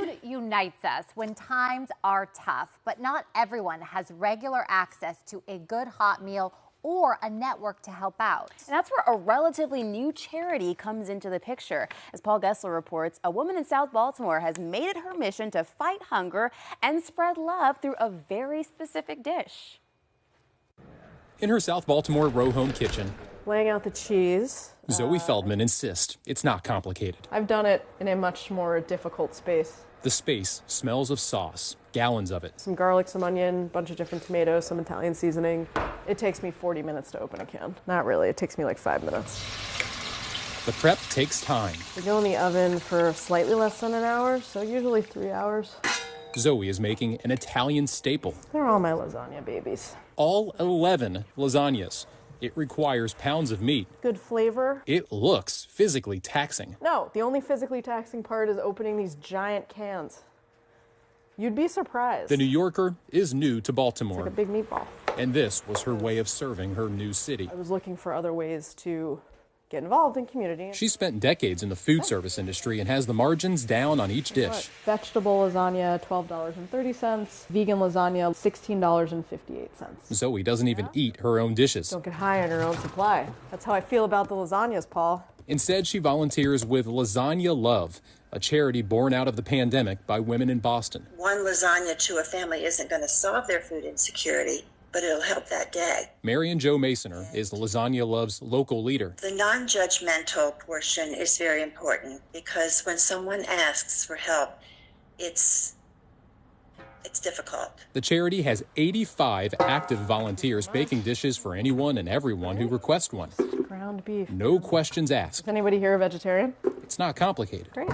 Food unites us when times are tough, but not everyone has regular access to a good hot meal or a network to help out. And that's where a relatively new charity comes into the picture. As Paul Gessler reports, a woman in South Baltimore has made it her mission to fight hunger and spread love through a very specific dish. In her South Baltimore row home kitchen, laying out the cheese. Zoë Feldman insists it's not complicated. I've done it in a much more difficult space. The space smells of sauce, gallons of it. Some garlic, some onion, a bunch of different tomatoes, some Italian seasoning. It takes me 40 minutes to open a can. Not really, it takes me like 5 minutes. The prep takes time. They go in the oven for slightly less than an hour, so usually 3 hours. Zoë is making an Italian staple. They're all my lasagna babies. All 11 lasagnas. It requires pounds of meat. Good flavor. It looks physically taxing. No, the only physically taxing part is opening these giant cans. You'd be surprised. The New Yorker is new to Baltimore. It's like a big meatball. And this was her way of serving her new city. I was looking for other ways to get involved in community. She spent decades in the food service industry and has the margins down on each dish. Vegetable lasagna, $12.30. Vegan lasagna, $16.58. Zoë doesn't even eat her own dishes. Don't get high on her own supply. That's how I feel about the lasagnas, Paul. Instead, she volunteers with Lasagna Love, a charity born out of the pandemic by women in Boston. One lasagna to a family isn't going to solve their food insecurity, but it'll help that day. Mary and Joe Masoner is Lasagna Love's local leader. The non-judgmental portion is very important because when someone asks for help, it's difficult. The charity has 85 active volunteers baking dishes for anyone and everyone who requests one. Ground beef. No questions asked. Is anybody here a vegetarian? It's not complicated. Great.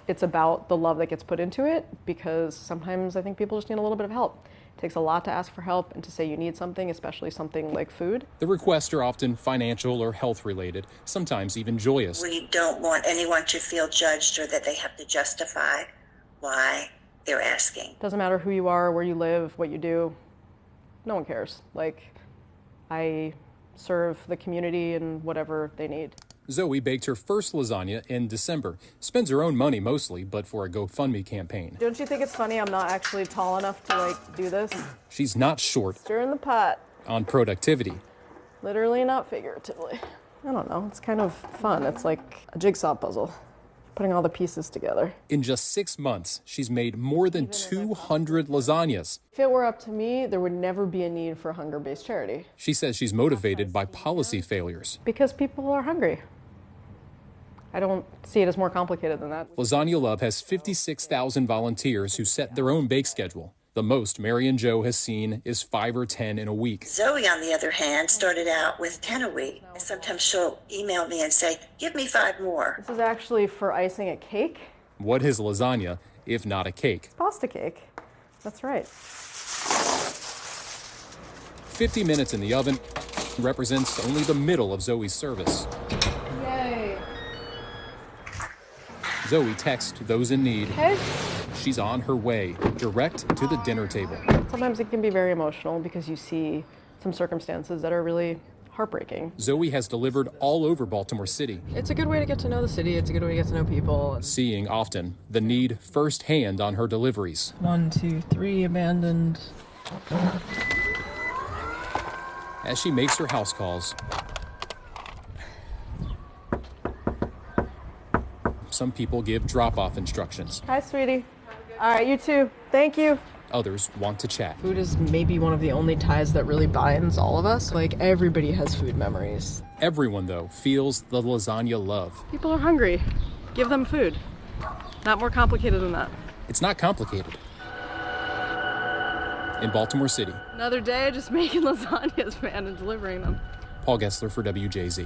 It's about the love that gets put into it because sometimes I think people just need a little bit of help. It takes a lot to ask for help and to say you need something, especially something like food. The requests are often financial or health related, sometimes even joyous. We don't want anyone to feel judged or that they have to justify why they're asking. Doesn't matter who you are, where you live, what you do. No one cares. I serve the community and whatever they need. Zoë baked her first lasagna in December. Spends her own money mostly, but for a GoFundMe campaign. Don't you think it's funny I'm not actually tall enough to do this? She's not short. Stir in the pot. On productivity. Literally, not figuratively. I don't know, it's kind of fun. It's like a jigsaw puzzle, putting all the pieces together. In just 6 months, she's made more than 200 lasagnas. If it were up to me, there would never be a need for a hunger-based charity. She says she's motivated by policy failures. Because people are hungry. I don't see it as more complicated than that. Lasagna Love has 56,000 volunteers who set their own bake schedule. The most Mary and Joe has seen is 5 or 10 in a week. Zoë, on the other hand, started out with 10 a week. Sometimes she'll email me and say, give me 5 more. This is actually for icing a cake. What is lasagna if not a cake? It's pasta cake. That's right. 50 minutes in the oven represents only the middle of Zoe's service. Yay. Zoë texts those in need. Okay. She's on her way, direct to the dinner table. Sometimes it can be very emotional because you see some circumstances that are really heartbreaking. Zoë has delivered all over Baltimore City. It's a good way to get to know the city. It's a good way to get to know people. Seeing often the need firsthand on her deliveries. 1, 2, 3 abandoned. As she makes her house calls, some people give drop-off instructions. Hi, sweetie. All right, you too. Thank you. Others want to chat. Food is maybe one of the only ties that really binds all of us. Everybody has food memories. Everyone, though, feels the lasagna love. People are hungry. Give them food. Not more complicated than that. It's not complicated. In Baltimore City. Another day just making lasagnas, man, and delivering them. Paul Gessler for WJZ.